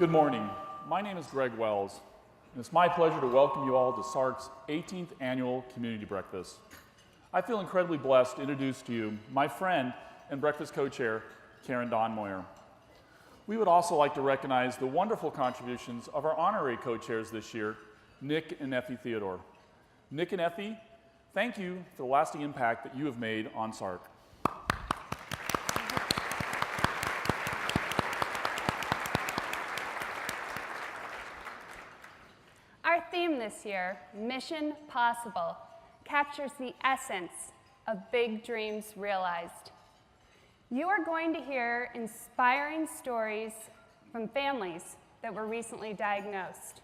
Good morning. My name is Greg Wells, and it's my pleasure to welcome you all to SARRC's 18th Annual Community Breakfast. I feel incredibly blessed to introduce to you my friend and breakfast co-chair, Karen Donmoyer. We would also like to recognize the wonderful contributions of our honorary co-chairs this year, Nick and Effie Theodore. Nick and Effie, thank you for the lasting impact that you have made on SARRC. Our theme this year, Mission Possible, captures the essence of big dreams realized. You are going to hear inspiring stories from families that were recently diagnosed.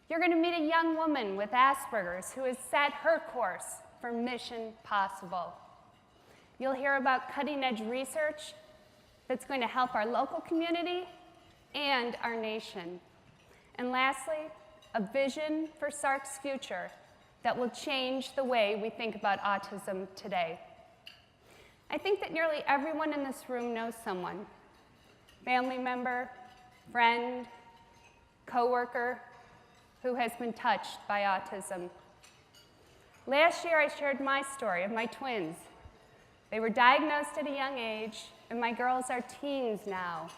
You're going to meet a young woman with Asperger's who has set her course for Mission Possible. You'll hear about cutting-edge research that's going to help our local community and our nation. And lastly, a vision for SARRC's future that will change the way we think about autism today. I think that nearly everyone in this room knows someone, family member, friend, coworker, who has been touched by autism. Last year, I shared my story of my twins. They were diagnosed at a young age, and my girls are teens now.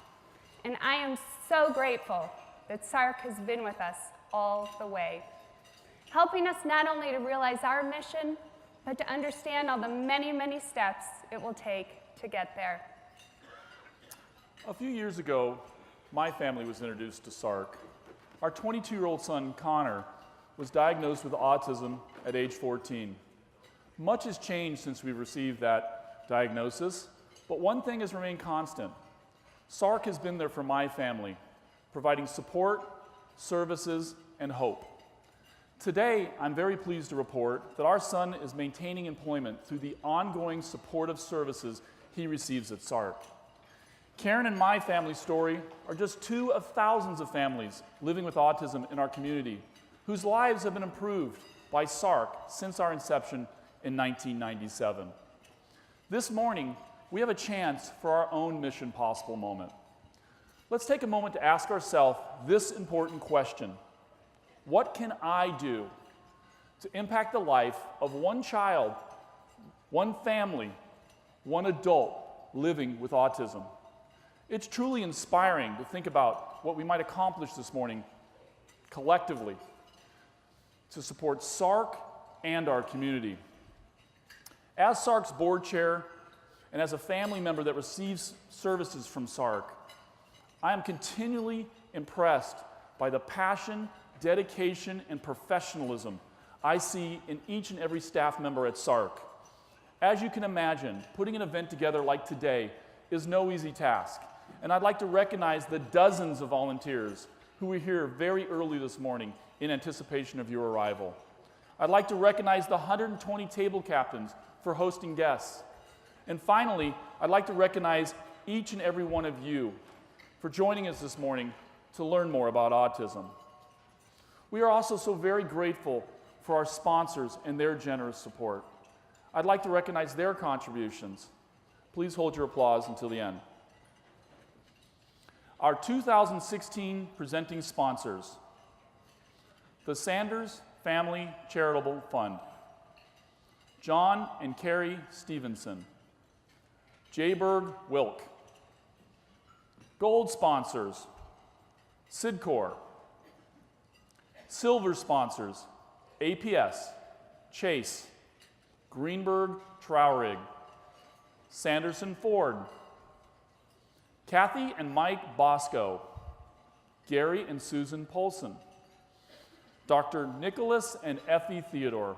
And I am so grateful that SARRC has been with us all the way, helping us not only to realize our mission, but to understand all the many, many steps it will take to get there. A few years ago, my family was introduced to SARRC. Our 22-year-old son, Connor, was diagnosed with autism at age 14. Much has changed since we received that diagnosis, but one thing has remained constant. SARRC has been there for my family, providing support, services, and hope. Today, I'm very pleased to report that our son is maintaining employment through the ongoing supportive services he receives at SARRC. Karen and my family story are just two of thousands of families living with autism in our community, whose lives have been improved by SARRC since our inception in 1997. This morning, we have a chance for our own Mission Possible moment. Let's take a moment to ask ourselves this important question. What can I do to impact the life of one child, one family, one adult living with autism? It's truly inspiring to think about what we might accomplish this morning collectively to support SARRC and our community. As SARRC's board chair and as a family member that receives services from SARRC, I am continually impressed by the passion, dedication, and professionalism I see in each and every staff member at SARRC. As you can imagine, putting an event together like today is no easy task, and I'd like to recognize the dozens of volunteers who were here very early this morning in anticipation of your arrival. I'd like to recognize the 120 table captains for hosting guests. And finally, I'd like to recognize each and every one of you for joining us this morning to learn more about autism. We are also so very grateful for our sponsors and their generous support. I'd like to recognize their contributions. Please hold your applause until the end. Our 2016 presenting sponsors: the Sanders Family Charitable Fund, John and Carrie Stevenson, Jayberg Wilk. Gold sponsors: Sidcor. Silver sponsors: APS, Chase, Greenberg Traurig, Sanderson Ford, Kathy and Mike Bosco, Gary and Susan Polson, Dr. Nicholas and Effie Theodore.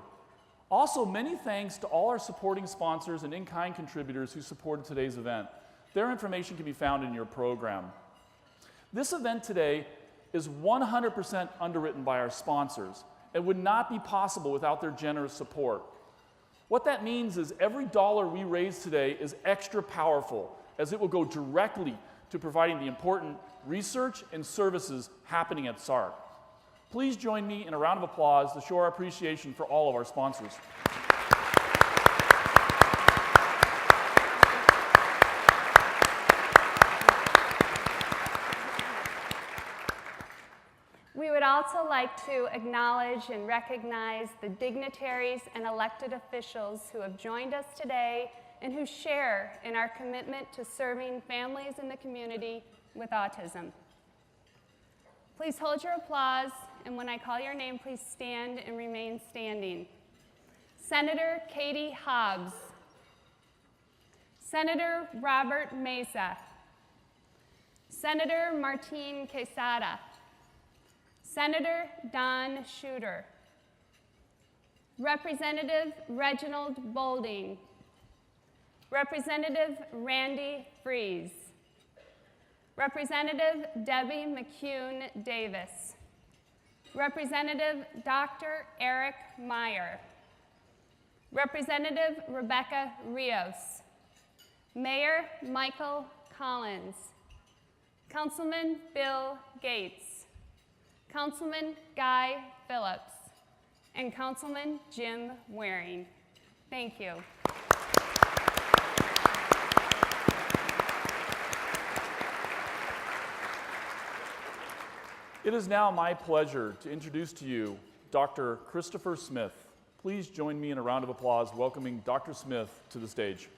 Also, many thanks to all our supporting sponsors and in-kind contributors who supported today's event. Their information can be found in your program. This event today is 100% underwritten by our sponsors and would not be possible without their generous support. What that means is every dollar we raise today is extra powerful, as it will go directly to providing the important research and services happening at SARRC. Please join me in a round of applause to show our appreciation for all of our sponsors. also like to acknowledge and recognize the dignitaries and elected officials who have joined us today and who share in our commitment to serving families in the community with autism. Please hold your applause, and when I call your name, please stand and remain standing. Senator Katie Hobbs. Senator Robert Mesa. Senator Martine Quesada. Senator Don Shooter. Representative Reginald Bolding. Representative Randy Fries. Representative Debbie McCune Davis. Representative Dr. Eric Meyer. Representative Rebecca Rios. Mayor Michael Collins. Councilman Bill Gates. Councilman Guy Phillips. And Councilman Jim Waring. Thank you. It is now my pleasure to introduce to you Dr. Christopher Smith. Please join me in a round of applause welcoming Dr. Smith to the stage.